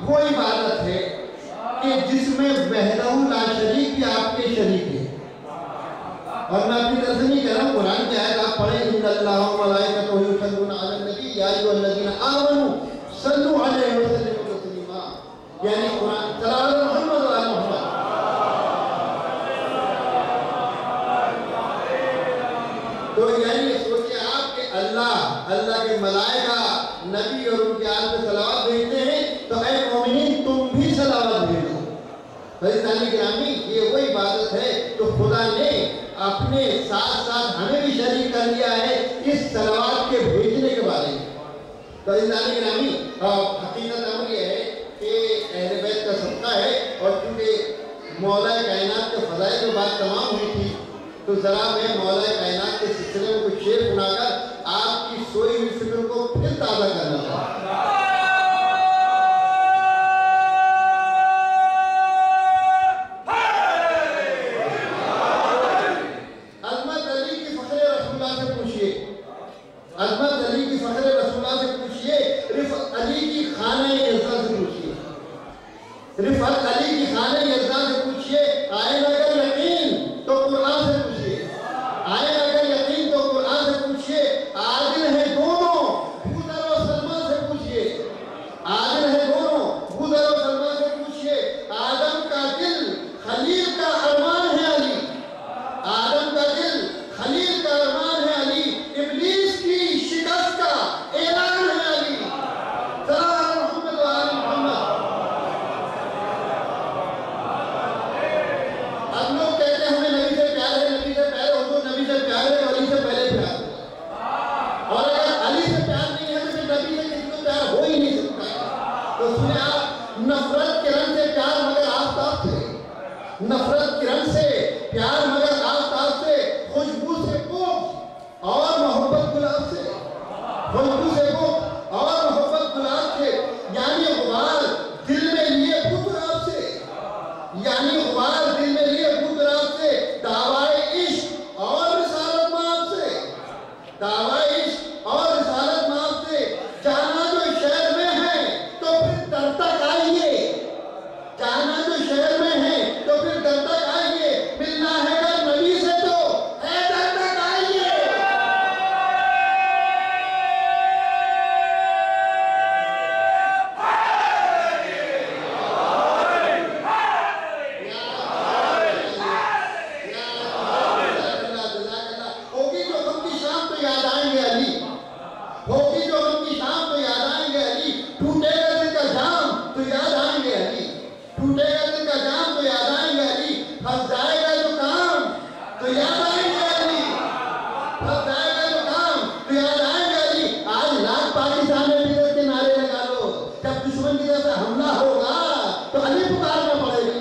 وہ عبادت ہے کہ جس میں وحدہ لا شریک بھی آپ کے شریک ہے. اور میں اپنی طرف سے نہیں کہہ رہا ہوں، قرآن کی آیت آپ پڑھیں ان اللہ و ملائکتہ یصلون علی النبی یا ایھا الذین آمنوا صلوا علیہ وسلموا تسلیما. یعنی قرآن صلی اللہ علیہ محمد و آل محمد. تو یعنی سوچیں آپ کہ اللہ کے ملائکہ نبی اور ان کے آل پہ صلوات بھیجتے ہیں، تو اے مومنین تم بھی صلوات بھیجو. عزیزانی گرامی، یہ وہ عبادت ہے تو خدا نے اپنے ساتھ ساتھ ہمیں بھی شریک کر دیا ہے اس صلوات کے بھیجنے کے بارے میں. تو عزیزانی گرامی، حقیقت امر یہ ہے کہ اہل بیت کا صدقہ ہے، اور چونکہ مولا کائنات کے فضائل کی بات تمام ہوئی تھی، تو ذرا میں مولا کائنات کے سلسلے میں کچھ شعر سنا کر آپ کی سوئی ہوئی فکر کو پھر تازہ کرنا چاہتا ہوں. عظمت علی کی فخر رسول اللہ سے پوچھئے، رفعت علی کی خانہ یزدہ سے پوچھئے. رفعت علی کی خانہ یزدہ سے پوچھئے، آئے اگر یقین تو قرآن سے پوچھئے. آئے اگر یقین تو قرآن سے پوچھئے. عادل ہے دونوں بودر و سلمہ سے پوچھئے. عادل ہے دونوں بودر و سلمہ سے پوچھئے. آدم کا دل خلیل کا ارمان ہے علی. آدم کا دل خلیل کا ارمان ہے علی. ابلیس کی شکست کا اعلان ہے علی. صلی اللہ علیہ محمد و آل محمد. اب لوگ کہتے ہیں ہمیں نبی سے پیار ہے، نبی سے پیار ہے، حضور نبی سے پیار ہے، علی سے پہلے پیار ہے. اور اگر علی سے پیار نہیں ہے تو پھر نبی سے کسی کو پیار ہو ہی نہیں سکتا. تو سنیں آپ، نفرت کے رنگ سے پیار مگر آفتاب سے. نفرت کے رنگ سے پیار مگر آفتاب سے. خوشبو سے بغض اور محبت گلاب سے. خوشبو سے بغض اور محبت گلاب سے. یعنی غبار دل میں لیے بو گلاب سے. یعنی غبار دل میں لیے بو گلاب سے. دعوائے عشق اور رسالت مآب سے. دعوائے عشق اور رسالت مآب سے. جانا جو شہر میں ہے تو پھر در تک آئیے. جانا جو شہر میں ہے تو پھر در تک آئیے. ملنا ہے اگر نبی سے تو ہے در تک آئیے. ہوگی جو غم کی شام تو یاد آئیں گے علی. ہوگی جو غم کی شام تو یاد آئیں گے علی. ٹوٹے گا دل کا جام تو یاد آئیں گے علی. ٹوٹے گا دل کا جام تو یاد آئیں گے علی. پھنس جائے گا جو کام تو یاد آئیں گے علی. پھنس جائے گا جو کام تو یاد آئیں گے علی. آج لاکھ پاکستان میں بدعت کے نعرے لگا لو، جب دشمن کی طرف سے حملہ ہوگا تو علی پکارنا پڑے گا.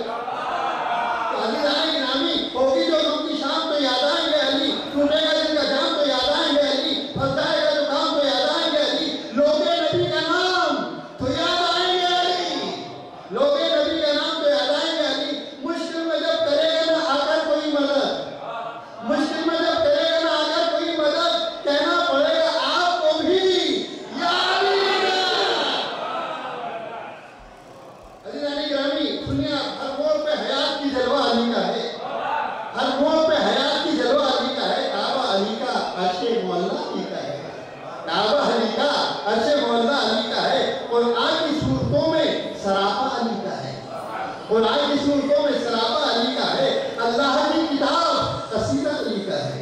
تو علی آئیں گے نامی. ہوگی جو غم کی شام تو یاد آئیں گے علی. ٹوٹے گا دل کا جام تو یاد آئیں گے علی. پھنس جائے گا جو کام تو یاد آئیں گے علی. لوگے نبی کا نام تو یاد آئیں گے علی. لوگے نبی کا نام تو یاد آئیں گے علی. مشکل میں جب کرے گا نہ آ کر کوئی مدد، مشکل میں جب کرے گا نہ آ کر کوئی مدد، کہنا پڑے گا آپ کو بھی یا علی. عزیزانی گرامی، سنیے آپ، ہر موڑ پہ حیات کی جلوہ علی کا ہے. ہر موڑ پہ حیات کی جلوہ علی کا ہے. کعبہ علی کا، عرش معلیٰ علی کا ہے. کعبہ علی کا، عرش معلیٰ علی کا ہے. قرآن کی صورتوں میں سراپا علی کا ہے. قرآن کی صورتوں میں سراپا علی کا ہے. اللہ کی کتاب قصیدہ علی کا ہے.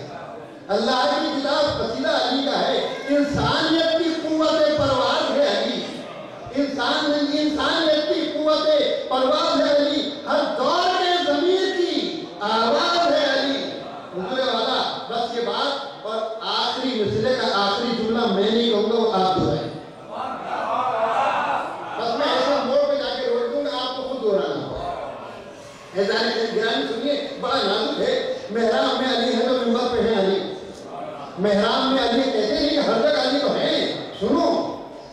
اللہ کی کتاب قصیدہ علی کا ہے. انسانیت کی قوت پرواز ہے علی. انسانیت کی قوت پرواز ہے علی. ہر دور کے ضمیر کی آواز ہے علی. حضور والا، بس یہ بات اور آخری مسئلے کا آخری جملہ میں نہیں کہوں گا، وہ آپ دہرائیں. بس میں ایسا موڑ پہ جا کے روک دوں گا، آپ کو خود دہرانا ہوگا. گرامی سنیے، بڑا نازک ہے. محراب میں علی ہے تو منبر پہ ہے علی. محراب میں علی کہتے نہیں کہ ہر جگہ علی تو ہے. سنو،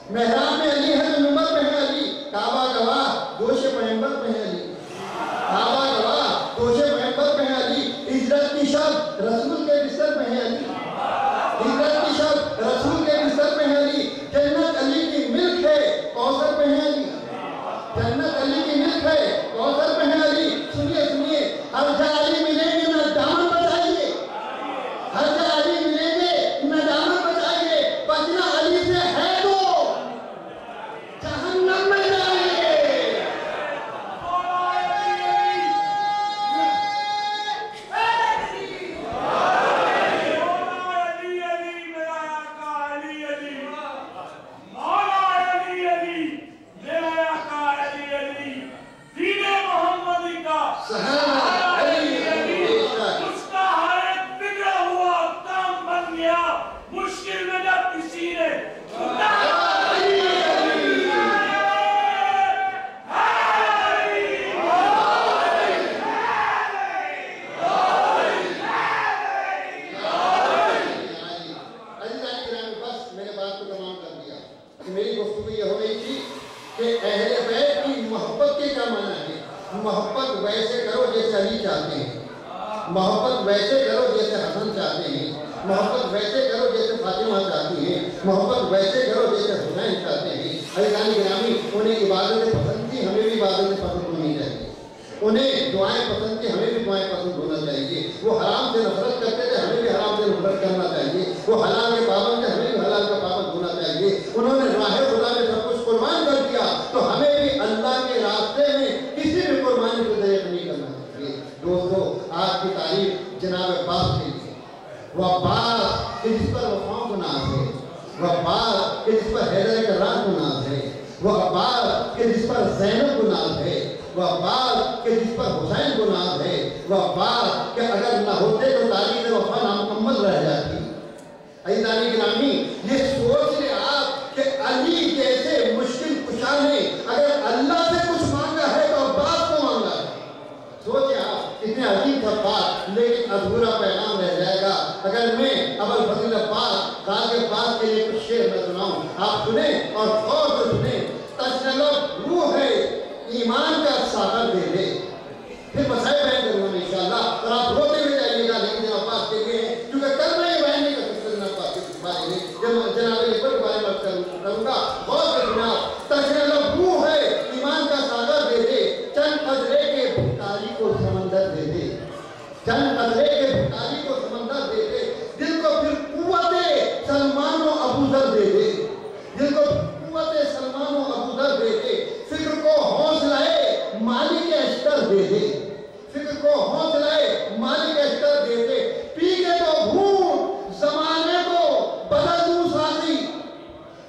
محراب میں علی ہے تو منبر پہ ہے علی. کعبہ گواہ گوش پیغمبر پہ ہے علی. کعبہ گواہ گوش پیغمبر پہ ہے علی. ہجرت کی شب رسول کے بستر پہ ہے علی. ہجرت کی شب رسول کے بستر پہ ہے علی. جنت علی کی ملک ہے، کوثر پہ ہے علی. اہل بیت کی محبت کے کیا معنی ہے؟ محبت ویسے کرو جیسے علی چاہتے ہیں، محبت ویسے کرو جیسے حسن چاہتے ہیں، محبت ویسے کرو جیسے فاطمہ چاہتی ہیں، محبت ویسے کرو جیسے حسین چاہتے ہیں۔ عزیزان گرامی، انہیں عبادتیں پسند تھی، ہمیں بھی عبادتیں پسند ہونی چاہیے، انہیں دعائیں پسند تھی، ہمیں بھی دعائیں پسند ہونا چاہیے۔ وہ حرام سے نفرت کرتے تھے، ہمیں بھی حرام سے نفرت کرنا چاہیے۔ وہ حلال کے پابند تھے، ہمیں بھی حلال کا پابند ہونا چاہیے۔ انہوں نے راہ خدا میں سب کچھ قربان کر دیا، تو ہمیں بھی اللہ کے راستے میں کسی بھی قربانی کو ضائع نہیں کرنا چاہیے۔ دوستو، آج کی تعریف جناب عباس کے لیے، وہ عباس کہ جس پر وفا کو ناز ہے، وہ عباس کہ جس پر حیدر کرار کو ناز ہے، وہ عباس کہ جس پر زینب کو ناز ہے، وہ عباس کہ جس پر حسین کو ناز ہے، وہ عباس کہ اگر نہ ہوتے تو تاریخ وفا نامکمل رہ جاتی۔ عزیزان گرامی، یہ سوچ لیں آپ کہ علی جیسے مشکل کشا نے اگر اللہ سے کچھ مانگا ہے تو عباس کو مانگا ہے۔ سوچیں آپ، کتنے عجیب تھا بات، لیکن ادھورا پیغام رہ جائے گا اگر میں ابوالفضل عباس غازی عباس کے لیے کچھ شعر نہ سناؤں۔ آپ سنیں اور غور سے سنیں۔ تجلب روح ہے ایمان کا ساغر دے دے، پھر مسائل بیان کروں گا انشاءاللہ، اور آپ روتے ہوئے جائیے گا، لیکن جناب عباس کے لیے ہیں، کیونکہ کل میں یہ بیان نہیں کر سکتا جناب عباس کے بارے میں، جب جناب عباس کے بارے میں کروں گا۔ غور سے جناب، تجلب روح ہے ایمان کا ساغر دے دے، چند قطرے کے بھکاری کو سمندر دے دے، چند قطرے کے بھکاری کو سمندر دے دے، دل کو پھر قوت سلمان و ابوذر دے دے، دل کو قوت سلمان و ابوذر دے دے، فکر کو حوصلہ مالک اشتر دے دے، فکر کو حوصلہ مالک اشتر دے دے، پی کے تو بھوت زمانے کو بدل دوں ساتھی،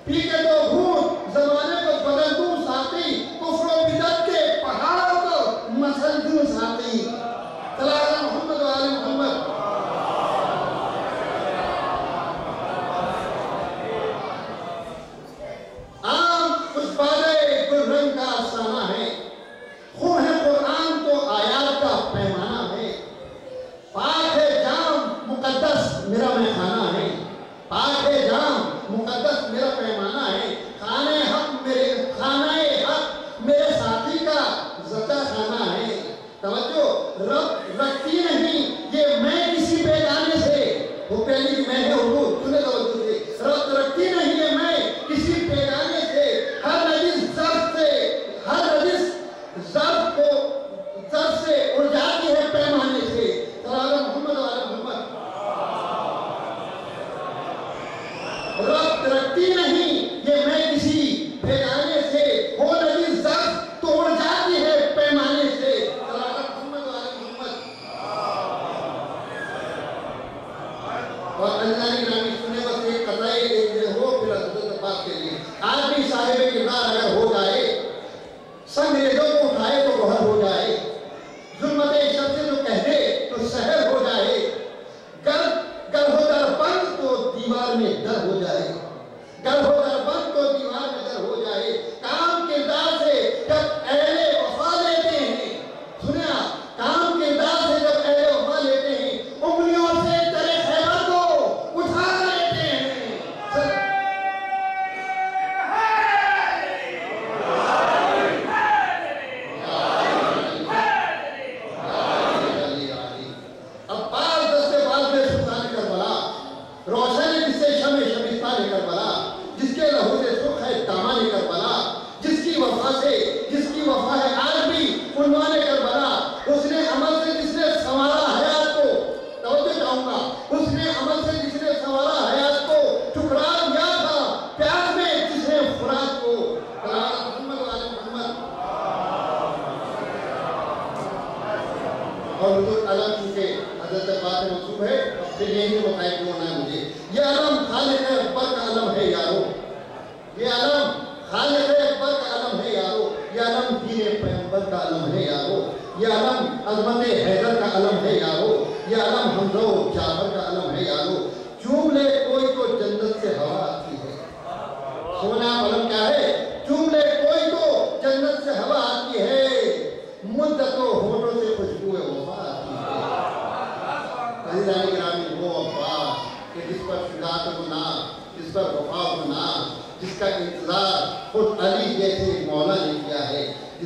پی کے تو بھوت زمانے کو بدل دوں ساتھی، کفر و بدعت کے پہاڑوں کو مسل دوں ساتھی۔ صلی اللہ علیہ محمد و آل محمد۔ عام اس بادے گل رنگ کا افسانہ ہے، خون ہے قرآن تو آیات کا پیمانہ ہے، پاک ہے جام مقدس میرا میخانہ ہے، پاک ہے جام مقدس میرا پیمانہ ہے، خانہ حق میرے ساتھی کا زچہ خانہ ہے۔ توجہ، رب رکھتی نہیں یہ میں کسی بیگانے سے، وہ پہلی میں ہے حضور، سنے توجہ سے، رب رکھتی نہیں یہ میں کسی بیگانے سے، ہر نجس ظرف سے، ہر نجس ظرف کو ظرف سے اڑ جاتی ہے پیمانے سے۔ صلی اللہ علیہ محمد و آل محمد۔ رب رکھتی نہیں یہ میں کسی بیگانے سے، ہو نجس ظرف تو اڑ جاتی ہے پیمانے سے۔ صلی اللہ علیہ محمد و آل محمد۔ اور اللہ کی نامی سنے بس ایک قطعے ایک ہو پھر حضرت عباس کے لیے، آج بھی صاحب کردار اگر ہو جائے، سنگ ریزوں کو اٹھائے تو گوہر ہو جائے، ظلمت شب سے جو کہہ دے تو سحر ہو جائے، گر ہو در بند تو دیوار میں در ہو جائے، گر ہو در بند تو دیوار میں در ہو جائے، کام کردار سے جب اہل وفا لیتے ہیں، سنیں آپ، کام کردار سے جب اہل وفا لیتے ہیں، انگلیوں سے در خیبر کو اٹھا لیتے ہیں۔ روشن جس سے شمع شبستان کربلا، جس کے لہو سے سرخ ہے دامان کربلا، جس کی وفا ہے آج بھی عنوان کربلا، اس نے عمل سے جس نے سنوارا حیات کو، توجہ چاہوں گا، اس نے عمل سے جس نے سنوارا حیات کو، ٹھکرا دیا تھا پیار میں جس نے فرات کو۔ محمد و آل محمد۔ اور حضور علم چونکہ حضرت عباس سے منسوب ہے، پھر یہی بتائے کیوں ہونا ہے مجھے، یہ علم خالق اکبر کا علم ہے یارو، یہ علم خالق اکبر کا علم ہے یارو، یہ علم دین پیغمبر کا علم ہے یارو، یہ علم عظمت حیدر کا علم ہے یارو، یہ علم حمزہ و جعفر کا علم ہے یارو، چوم لے کوئی تو جنت سے ہوا آتی ہے۔ سونا علم کیا ہے؟ چوم لے کوئی تو جنت سے ہوا آتی ہے، مدت و ہونٹوں سے خوشبو وفا آتی ہے۔ عزیزان گرامی، وہ عباس کہ جس پر شجاعت گناہ، جس پر وفا گناہ، جس کا انتظار خود علی جیسے مولا نے کیا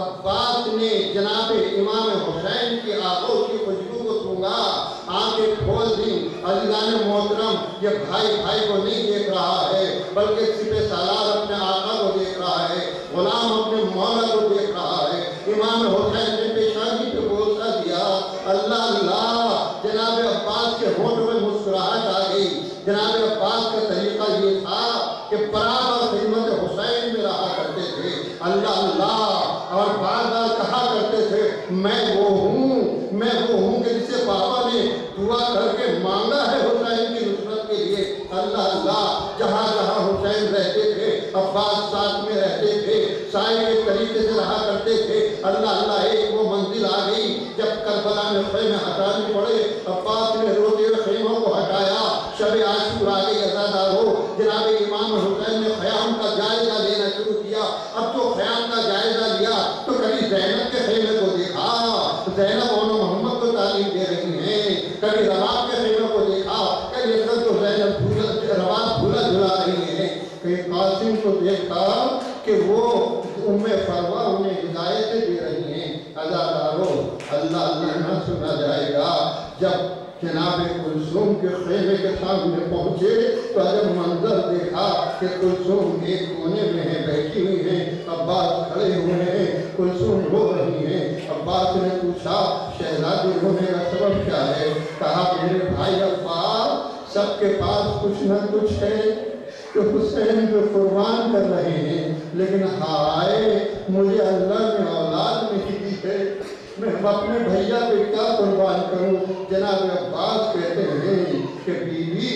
عباس نے جناب امام حسین کی آنکھوں کی خوشبو کو سونگا، آنکھیں کھول دیں۔ عزیزان محترم، یہ بھائی بھائی کو نہیں دیکھ رہا ہے بلکہ سپہ سالار اپنے آقا کو دیکھ رہا ہے، غلام اپنے مولا کو دیکھ رہا ہے۔ امام حسین نے پیشانی پہ بوسہ دیا، اللہ اللہ۔ جناب عباس کے ہونٹ میں مسکراہٹ آ گئی۔ جناب عباس کا طریقہ یہ تھا کہ برابر خدمت حسین میں رہا کرتے تھے، اللہ اللہ، اور بار بار کہا کرتے تھے میں وہ ہوں کہ جسے بابا نے دعا کر کے مانگا ہے حسین کی نصرت کے لیے، اللہ اللہ۔ جہاں جہاں حسین رہتے تھے عباس ساتھ میں رہتے تھے، سائے کے طریقے سے رہا کرتے تھے، اللہ اللہ۔ ایک وہ منزل آ گئی جب کربلا میں خیمے ہٹانے پڑے، عباس نے روتے ہوئے خیموں کو ہٹایا، شب عاشور آ گئی عزادارو۔ جناب امام حسین نے خیام کا جائزہ لینا شروع کیا۔ اب جو خیام کا جائزہ لیا تو کبھی زینب کے خیمے کو دیکھا، زینب اور محمد کو تعلیم دے رہی ہیں، کبھی رباب کے خیمے کو دیکھا، کبھی تو زینب رباب بھولا جھلا رہی ہیں، کبھی قاسم کو دیکھا کہ وہ ام فروا انہیں ہدایتیں دے رہی ہیں۔ عزادارو، اللہ اللہ نہ سنا جائے گا۔ جب جناب کلثوم کے خیمے کے سامنے پہنچے تو جب منظر دیکھا کہ کلثوم ایک کونے میں ہے، بیٹھی ہوئی ہیں، عباس کھڑے ہوئے ہیں، کلثوم رو رہی ہیں۔ عباس نے پوچھا شہزادی رونے کا سبب کیا ہے؟ کہا میرے بھائی عباس سب کے پاس کچھ نہ کچھ ہے کہ حسین کو قربان کر رہے ہیں، لیکن ہائے مجھے اللہ نے اولاد نہیں دی ہے، میں اپنے بھائیا پہ کیا قربان کروں؟ جناب عباس کہتے ہیں کہ بیوی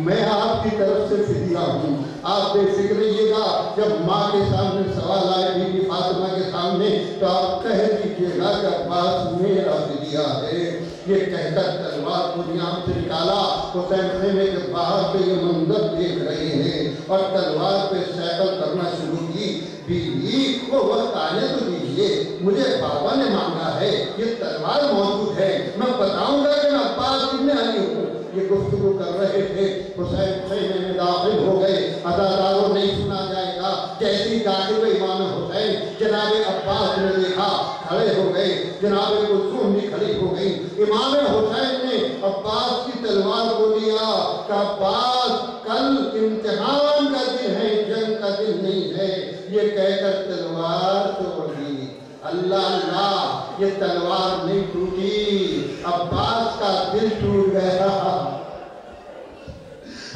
میں آپ کی طرف سے فدیہ ہوں، آپ بے فکر رہیے گا۔ جب ماں کے سامنے سوال آئے بی بی فاطمہ کے سامنے تو آپ کہہ دیجئے گا کہ عباس میرا فدیہ ہے۔ یہ کہہ کر تلوار کو نیام سے نکالا۔ حسین خیمے کے باہر سے یہ منظر دیکھ رہے ہیں اور تلوار پہ سیکل کرنا شروع کی۔ بیوی وہ وقت آنے تو دیجئے، مجھے بابا نے مانگا ہے، یہ تلوار موجود ہے، میں بتاؤں گا کہ میں عباس ابن علی ہوں۔ یہ گفتگو کر رہے تھے، حسین خیمے میں داخل ہو گئے۔ عزادارو نہیں سنا جائے گا، جیسی داخل ہوئے امام حسین جناب عباس نے دیکھا، کھڑے ہو گئے، جناب کلثوم بھی کھڑی ہو گئی۔ امام حسین نے عباس کی تلوار کو لیا کہ عباس کل امتحان کا دن ہے، جنگ کا دن نہیں ہے، یہ کہہ کر تلوار توڑ دی۔ اللہ اللہ، یہ تلوار نہیں ٹوٹی، عباس کا دل ٹوٹ گیا۔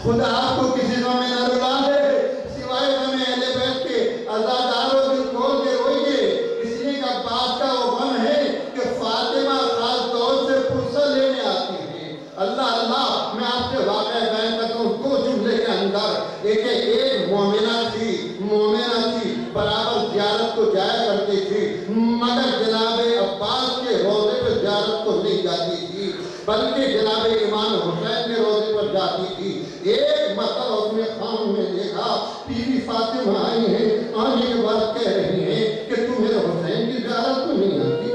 خدا آپ کو کسی غم میں نہ رلا دے سوائے غم اہل بیت کے۔ عزادارو دل کھول کے روئیے، اس لیے کہ عباس کا وہ غم ہے کہ فاطمہ خاص طور سے فرصت لینے آتی ہے۔ اللہ اللہ، میں آپ سے واقعہ بیان کرتا ہوں دو جملے کے اندر۔ ایک مومنہ تھی، برابر زیارت کو جایا کرتی تھی، مگر جناب عباس کے روضے پر زیارت کو نہیں جاتی تھی بلکہ جناب امام حسین کے روضے پر جاتی تھی۔ ایک مرتبہ اس نے خام میں دیکھا بی بی فاطمہ آئی ہیں، آنے کے بعد کہہ رہی ہیں کہ تم میرے حسین کی زیارت کو نہیں آتی،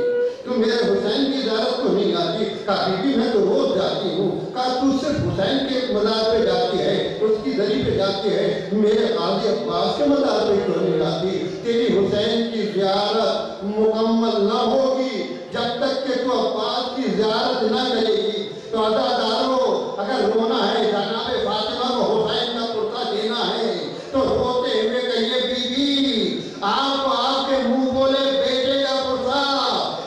تم میرے حسین کی زیارت کو نہیں آتی۔ کہا بی بی میں تو روز جاتی ہوں۔ کہا تو صرف حسین کے مزار پہ جاتی ہے، اس کی دری پہ جاتی ہے، میرے قاضی عباس کے مزار پہ کیوں نہیں جاتی؟ تیری حسین کی زیارت مکمل نہ ہوگی جب تک کہ تو عباس کی زیارت نہ کرے گی۔ تو عزادارو، اگر رونا ہے جناب فاطمہ کو حسین کا کرتا دینا ہے تو روتے ہوئے کہیے بی بی آپ کو آپ کے منہ بولے بیٹے کا کرتا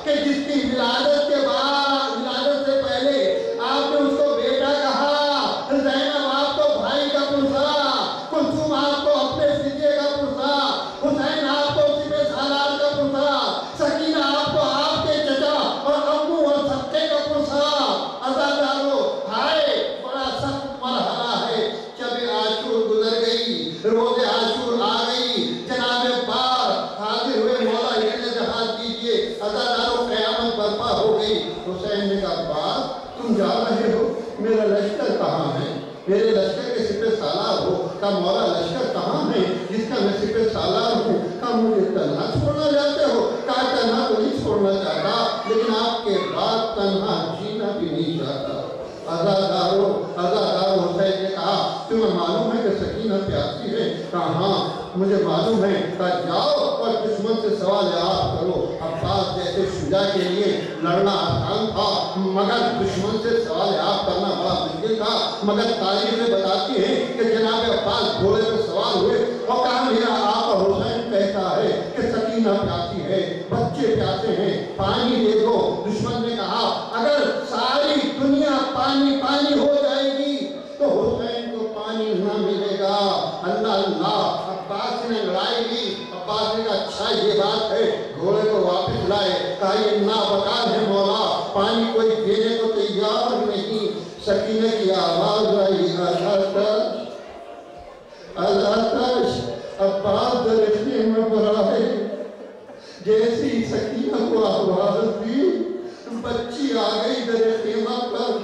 کہ جس کی ولادت کے بعد، ولادت سے پہلے آپ نے اس کو بیٹا کہا، زینب آپ کو بھائی کا پرسا، کلثوم آپ کو اپنے فدیے کا پرسا، حسین آپ کو سپہ سالار کا پرسا، سکینہ آپ کو آپ کے چچا اور ابو اور سکے کا پرسا۔ عزادارو، ہائے بڑا سخت مرحلہ ہے۔ شب عاشور گزر گئی، روز عاشور آ گئی، جناب بار حاضر ہوئے مولا ابن جہاز کیجئے۔ عزادارو، قیامت برپا ہو گئی۔ حسین نے کہا بات تم جا رہے ہو، میرا لشکر کہاں ہے؟ میرے لشکر کے سپہ سالار ہو۔ کہا مولا لشکر کہاں ہے جس کا میں سپہ سالار ہوں؟ کہا مجھے تنہا چھوڑنا چاہتے ہو؟ کہا تنہا تو نہیں چھوڑنا چاہتا، لیکن آپ کے بعد تنہا جینا بھی نہیں چاہتا۔ عزادارو حسین نے کہا تمہیں معلوم ہے کہ سکینہ پیاسی ہے؟ کہا ہاں۔ مجھے معلوم ہے کہ جاؤ اور دشمن سے سوال جواب کرو۔ عباس جیسے شجاع کے لیے لڑنا آسان تھا، مگر دشمن سے سوال جواب کرنا بڑا مشکل تھا۔ مگر تاریخ بتاتی ہے کہ جناب عباس گھوڑے پہ سوار ہوئے اور کہا میرا آقا حسین کہتا ہے کہ سکینہ پیاسی ہے، بچے پیاسے ہیں، پانی دے دو۔ دشمن نے کہا اگر ساری دنیا پانی پانی ہو جائے گی تو حسین کو پانی نہ ملے گا۔ اللہ اللہ، عباس نے لڑائی لی۔ عباس نے کہا اچھا یہ بات ہے، گھوڑے کو واپس لائے، کہا یہ نابکار ہے مولا، پانی کوئی دینے کو تیار نہیں۔ سکینہ کی آواز آئی العطش، عباس درختے میں بڑھا ہے۔ جیسی سکینہ کو آواز دی، بچی آ گئی در خیمہ پر۔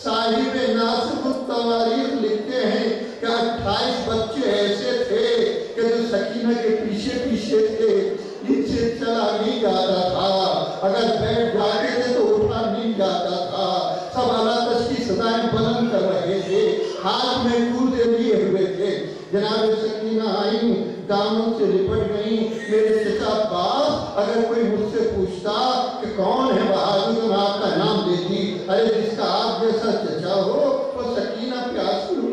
صاحب ناصب التواریخ لکھتے ہیں کہ 28 بچے ایسے تھے کہ جو سکینہ کے پیچھے پیچھے تھے، جن سے چلا نہیں جاتا تھا، اگر بیٹھ جاتے تھے تو اٹھا نہیں جاتا تھا۔ سب العطش کی صدائیں بلند کر رہے تھے، ہاتھ میں کوزے لیے ہوئے تھے۔ جناب سکینہ آئیں، دامن سے لپٹ گئیں۔ میرے چچا عباس، اگر کوئی مجھ سے پوچھتا کہ کون ہے بہادر تو میں آپ کا نام دیتی، ارے جس کا آپ جیسا چچا ہو وہ سکینہ پیاسی ہو،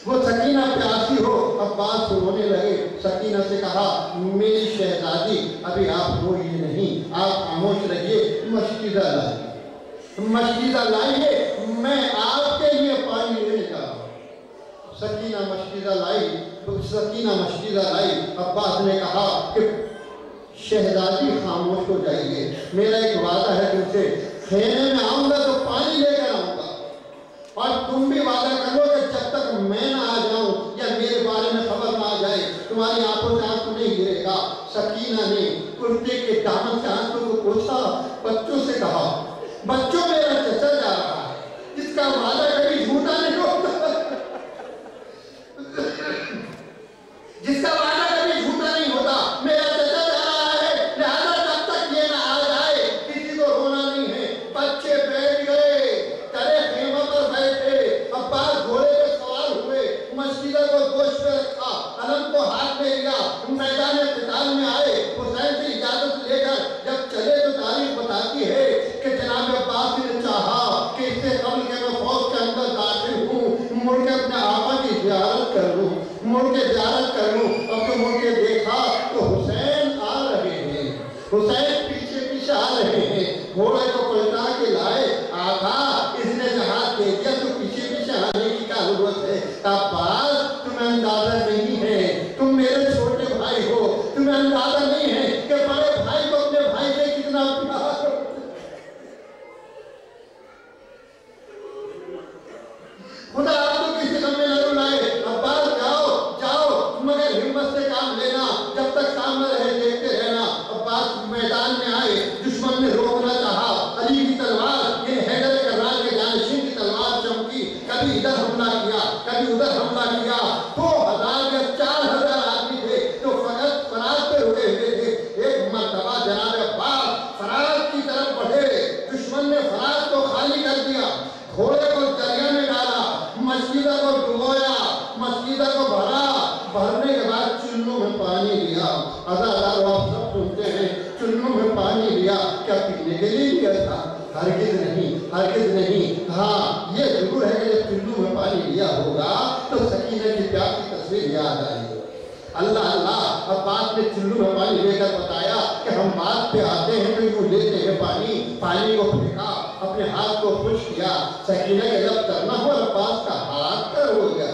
وہ سکینہ پیاسی ہو۔ عباس رونے لگے۔ سکینہ سے کہا میری شہزادی ابھی آپ روئیے نہیں، آپ خاموش رہیے، مشکیزہ لائیے، مشکیزہ لائیے، میں آپ کے لیے پانی لینے جا رہا ہوں۔ سکینہ مشکیزہ لائی، سکینہ مشکیزہ لائی۔ عباس نے کہا کہ شہزادی خاموش ہو جائیے، میرا ایک وعدہ ہے تم سے، خیمے میں آؤں گا تو پانی لے کر آؤں گا، اور تم بھی وعدہ کرو کہ جب تک میں نہ آ جاؤں یا میرے بارے میں خبر نہ آ جائے تمہاری آنکھوں سے آنسو نہیں گرے گا۔ سکینہ نے کرتے کے دامن سے آنسو کو پوچھا، بچوں سے کہا بچوں میرا چچا جا رہا ہے جس کا وعدہ کبھی جھوٹا نہیں ہوتا، جس کا وعدہ کبھی جھوٹا نہیں ہوتا، میرا چچا جا رہا ہے، لہذا جب تک یہ نہ آ جائے کسی کو رونا نہیں ہے۔ بچے بیٹھ گئے، ترے خیمہ پر بیٹھے، عباس گھوڑے پہ سوار ہوئے، مشکیزہ کو گوشت پہ رکھا، علم کو ہاتھ میں لیا، میدان قتال میں آئے۔ حسین سے اجازت لے کر جب چلے تو تاریخ بتاتی ہے کہ جناب عباس نے چاہا کہ اس سے قبل کہ میں فوج کے اندر داخل ہوں، مڑ کے اپنے آقا کی زیارت کر لوں، مڑ کے زیارت کر لوں۔ اب تو مڑ کے دیکھا تو حسین آ رہے ہیں، حسین پیچھے پیچھے آ رہے ہیں، گھوڑے کو پلٹا کے لائے۔ آقا اس نے جہاد دے دیا تو پیچھے پیچھے آنے کی کیا ضرورت ہے؟ عباس تمہیں اندازہ نہیں ہے، تم میرے چھوٹے بھائی ہو، تمہیں اندازہ نہیں ہے کہ بڑے بھائی کو اپنے بھائی سے کتنا پیار ہو۔ خدا آپ کو کسی غم میں نہ رلائے۔ عباس جاؤ جاؤ، مگر ہمت سے کام لینا، جب تک سامنے رہے دیکھتے رہنا۔ عباس میدان میں آئے، دشمن نے روکنا چاہا، علی کی تلوار یہ حیدر کرار کے جانشین کی تلوار چمکی، کبھی ادھر حملہ کیا کبھی ادھر حملہ کیا۔ 2000 یا 4000 آدمی تھے جو فقط فراز پہ رکے ہوئے تھے۔ ایک مرتبہ جناب عباس فراز کی طرف بڑھے، دشمن نے فراز کو خالی کر دیا، گھوڑے کو دریا میں ڈالا، مشکیزہ کو ڈبویا، مشکیزہ کو بھرا، بھرنے کے بعد چلوں میں پانی لیا۔ عزادار آپ سب سنتے ہیں، چلوں میں پانی لیا، کیا پینے کے لیے لیا تھا؟ ہرگز نہیں، ہرگز نہیں۔ ہاں یہ ضرور ہے کہ جب چلوں میں پانی لیا ہوگا تو سکینہ کی پیار کی تصویر یاد آئی۔ اللہ اللہ، عباس نے چلوں میں پانی لے کر بتایا کہ ہم بات پہ آتے ہیں تو یوں لیتے ہیں پانی، پانی کو پھینکا، اپنے ہاتھ کو خشک کیا۔ سکینہ کے جب کرنا ہو عباس کا ہاتھ کر ہو گیا۔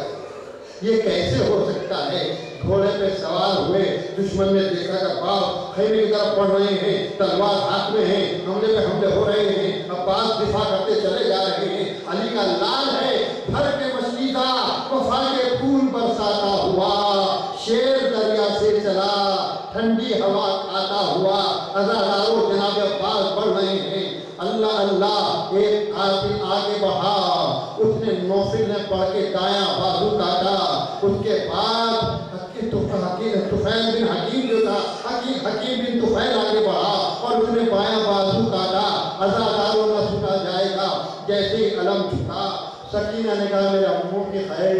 یہ کیسے ہو سکتا ہے؟ گھوڑے پہ سوار ہوئے، دشمن نے دیکھا کہ باپ خیمے کی طرف بڑھ رہے ہیں، تلوار ہاتھ میں ہیں، حملے پہ حملے ہو رہے ہیں، عباس دفاع کرتے چلے جا رہے ہیں۔ علی کا لال ہے، بھر کے مشکیزہ وفا کے پھول برساتا ہوا، شیر دریا سے چلا، ٹھنڈی ہوا کھاتا ہوا، عزاداروں جناب عباس بڑھ رہے ہیں۔ اللہ اللہ، ایک قاتل آگے بڑھا، اس نے نوفل نے پڑھ کے دایاں بازو کاٹا، اس کے بعد طفیل بن حکیم جو تھا، حکیم بن طفیل آگے بڑھا اور اس نے بایاں بازو کاٹا۔ عزاداروں نہ چھوٹا جائے گا، جیسے علم چھٹا سکینہ نے کہا میرے امو کی خیر،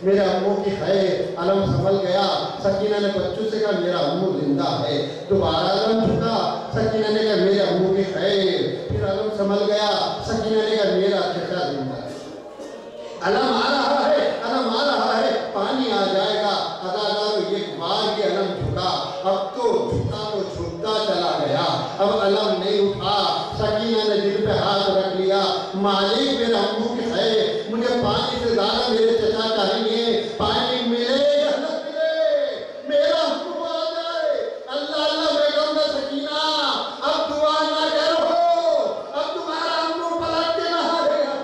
میرے امو کی خیر۔ علم سنبھل گیا، سکینہ نے بچوں سے کہا میرا امو زندہ ہے۔ دوبارہ علم جھکا، سکینہ نے کہا میرے امو کی خیر۔ پھر علم سنبھل گیا، سکینہ نے کہا میرا چچا زندہ ہے۔ علم آ رہا ہے، علم آ رہا ہے، پانی آ جائے گا۔ اداکاروں ایک بار یہ علم جھکا، اب تو جھکا تو جھکتا چلا گیا، اب علم نہیں اٹھا۔ سکینہ نے دل پہ ہاتھ رکھ لیا، مالک میرے امو کی خیر، مجھے پانی سے زیادہ میرے چچا چاہیے، پانی ملے یا نہ ملے، میرا امو آ جائے۔ اللہ اللہ میں کہوں گا سکینہ اب دعا نہ کرو، اب تمہارا امو پلٹ کے نہ آئے گا۔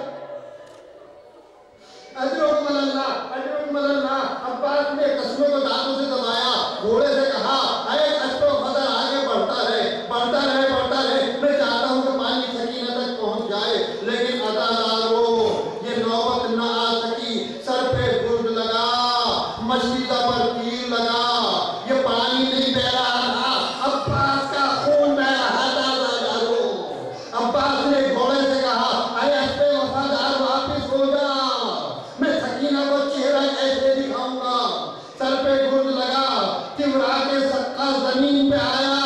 اجرکم اللہ، اجرکم اللہ۔ عباس نے قسموں کو دانتوں سے دبایا، گھوڑے سے کہا اے کشف و فضل آگے بڑھتا رہے، بڑھتا رہے، بڑھتا رہے، میں چاہتا ہوں کہ پانی سکینہ تک پہنچ جائے، لیکن عطادارو یہ نوبت نہ آ سکی۔ سر پہ گرد لگا، مشیدہ پر تیر لگا، یہ پانی نہیں بہ رہا تھا، عباس کا خون بہ رہا تھا۔ عطادارو عباس نے گھوڑے سے کہا اے اسپے وفادار واپس ہو جا، میں سکینہ کو چہرہ کیسے دکھاؤں گا۔ سر پہ گرد لگا، تمرا کے صدقہ زمین پہ آیا۔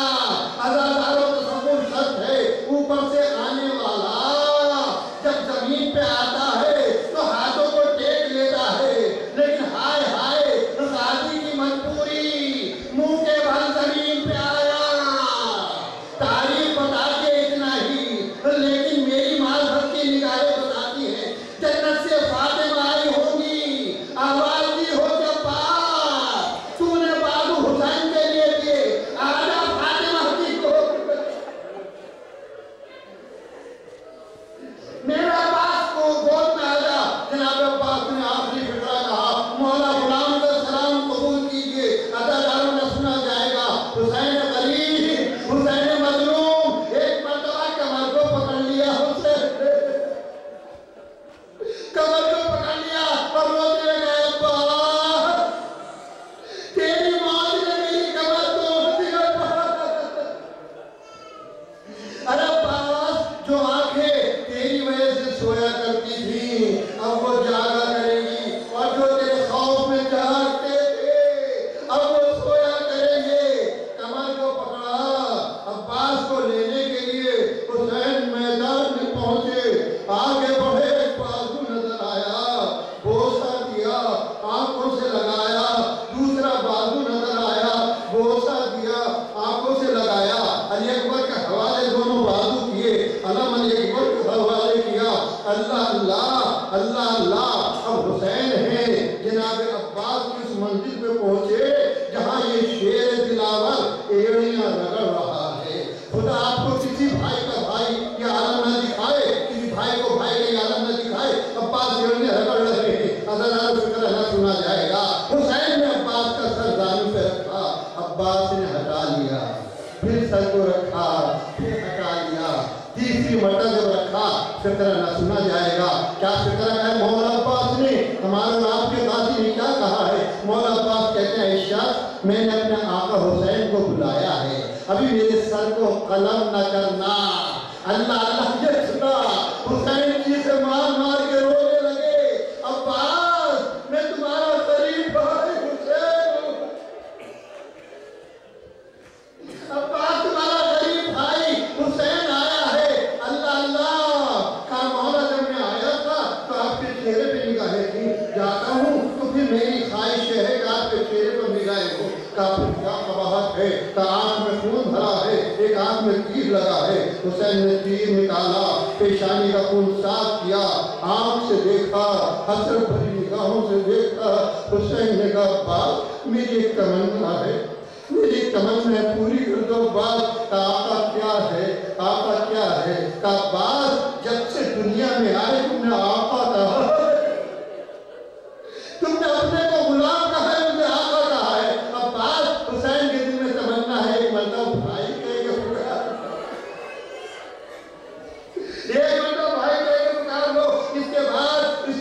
عزاداروں تصور شرط ہے اوپر سے آنے والا جب زمین پہ آتا ہے تو ہاتھوں کو ٹیک لیتا ہے، لیکن ہائے ہائے غازی کی مجبوری، منہ کے بھر زمین پہ آیا۔ تاریخ بتا کے اتنا ہی، لیکن میری معرفت کی نگاہیں بتاتی ہیں جنت سے فاطمہ آئی ہوگی، آواز دی ہو جب بات تو نے بازو حسین کے لیے دیے، آجا فاطمہ کی کو میرا عباس کو گود میں آجا۔ جناب عباس نے آخری فکرہ کہا مولا غلام کا سلام قبول کیجئے، عزاداروں نے سنا جائے گا حسین غریب، حسین مظلوم۔ ایک مرتبہ کمر کو پکڑ لیا، حسین کمر کو پکڑ لیا اور روتے گئے عباس تیری موت نے میری کمر توڑ دی عباس۔ ارے عباس جو آنکھیں تیری وجہ سے سویا کرتی تھی اب وہ جاگا کرے گی، اور جو تیرے خوف میں جاگتے تھے اب وہ سویا کریں گے۔ کمر کو پکڑا، عباس کو لینے کے لیے حسین میدان میں پہنچے، آگے بڑھے، ایک بازو نظر آیا، بوسہ دیا، آنکھوں سے لگایا، دوسرا بازو نظر آیا، بوسہ دیا، آنکھوں سے لگایا، علی اکبر کے حوالے دونوں بازو کیے، علم علی اکبر کے حوالے کیا۔ اللہ اللہ اللہ اللہ، اب حسین ہیں جناب عباس کی اس منزل پہ پہنچے جہاں یہ شیر دلاور ایڑیاں رگڑ رہا ہے۔ خدا آپ کو کسی بھائی کا بھائی یہ عالم نہ دکھائے، کسی بھائی کو بھائی کا یہ عالم نہ دکھائے، عباس ایڑیاں رگڑ رہے ہیں، عزاداروں فکر نہ سنا جائے گا۔ حسین نے عباس کا سر زانوں پہ رکھا، عباس نے ہٹا لیا، پھر سر کو رکھا، پھر ہٹا لیا، تیسری مرتبہ جب رکھا فکر نہ سنا جائے گا۔ کیا فکر ہے مولا عباس نے؟ ہمارے آپ کے قاضی نے کیا کہا ہے؟ مولا عباس کہتے ہیں شخص میں نے اپنے آقا حسین کو بلایا ہے، ابھی میرے سر کو قلم نہ کرنا۔ اللہ اللہ یہ سنا، حسین جی سے مار مار کے رونے لگے، عباس میں تمہارا غریب بھائی حسین ہوں، عباس تمہارا غریب بھائی حسین آیا ہے۔ اللہ اللہ، کہا مولا جب میں آیا تھا تو آپ کے چہرے پہ نگاہیں تھی، جاتا ہوں تو پھر میری خواہش ہے کہ آپ کے چہرے پر نگاہیں ہو۔ کہا پھر کیا قباحت ہے؟ کہا آنکھ میں خون بھرا ہے، ایک آنکھ میں تیر لگا ہے۔ حسین نے تیر نکالا، پیشانی کا خون صاف کیا، آنکھ سے دیکھا، حسرت بھری نگاہوں سے دیکھا۔ حسین نے کہا عباس میری ایک تمنا ہے، میری تمنا پوری کر دو عباس۔ کہا آقا کیا ہے؟ آقا کیا ہے؟ کہا عباس جب سے دنیا میں آئے تم نے آقا کہا، تم نے اپنے کو غلام کہا ہے، مجھے آقا کہا ہے۔ عباس حسین کے دل میں تمنا ہے ایک مرتبہ بھائی کہے کہ پکار، ایک مرتبہ بھائی کہے کہ پکار لو۔ اس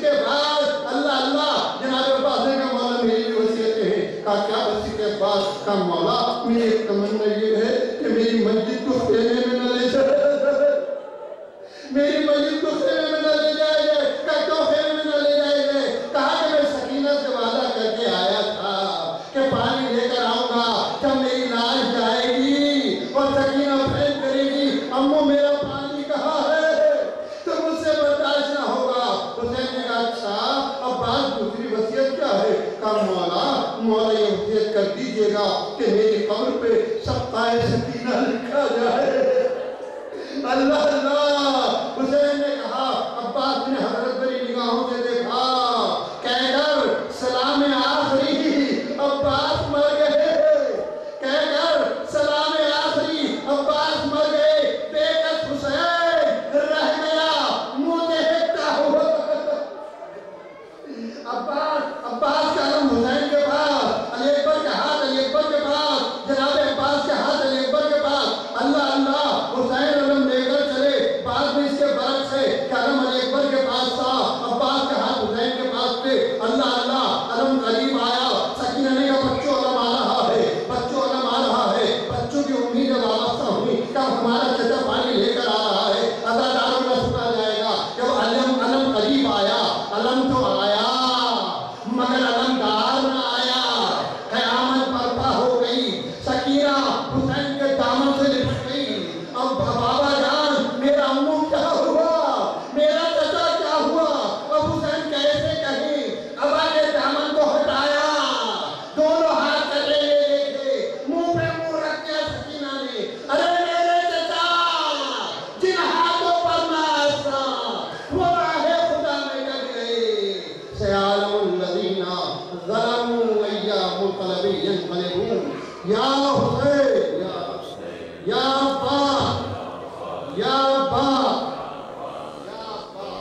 کے بعد اللہ اللہ، جناب عباس نے کہا مولا میری بھی وصیتیں ہیں۔ کہا کیا وصیت ہے عباس؟ کہا مولا میری ایک تمنا یہ ہے کہ میری مسجد کو خیمے میں نہ لے جائے، میری مسجد کو خیمے میں نہ لے جائے۔ کہا کیوں خیمے میں کیجئے گا کہ میری قبر پہ سبقہ سکینہ لکھا جائے۔ اللہ اللہ، حسین نے کہا، عباس نے حضرت بری نگاہوں سے دیکھا، کہہ کر سلام آخری عباس مر گئے، کہہ کر سلام آخری عباس مر گئے، بے کس حسین رہ گیا منہ دیکھتا ہوا۔ عباس کا علم حسین کے پاس، علی اکبر کا ہاتھ علی اکبر کے پاس، جناب عباس کے ہاتھ علی اکبر کے پاس۔ اللہ اللہ، حسین علم لے کر چلے، بعد میں اس کے برعکس ہے کہ علم علی اکبر کے پاس تھا، عباس کا ہاتھ حسین کے پاس تھے۔ اللہ اللہ، علم قریب آیا، سکینہ نے کہا بچوں علم آ رہا ہے، بچوں علم آ رہا ہے۔ بچوں کی امید وابستہ ہوئی، کب ہمارا چچا پانی لے کر آ رہا ہے، ازاداروں کا سنا جائے گا۔ جب علم قریب آیا، علم تو آیا مگر علمدار نہ آیا، قیامت برپا ہو گئی، سکینہ حسین کے دامن سے لپٹ گئی۔ اب بابا جان میرا امو کیا ہوا، میرا چچا کیا ہوا، اب حسین کیسے کہیں، ابا کے دامن کو ہٹایا، دونوں ہاتھ کٹے لے دیکھے، منہ پہ منہ رکھ دیا سکینہ نے، ارے میرے چچا جن ہاتھوں پر ناسا وہ راہ خدا میں کر گئے، سیعلم الذین ظلموا ای منقلب ینقلبون۔ یا حسین، یا عباس، یا عباس، یا عباس۔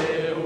وفا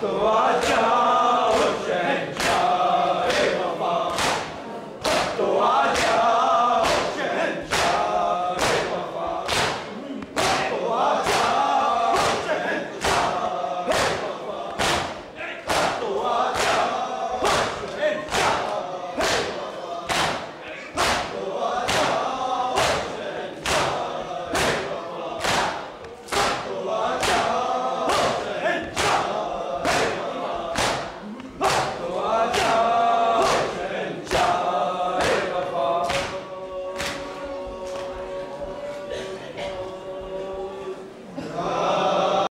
تو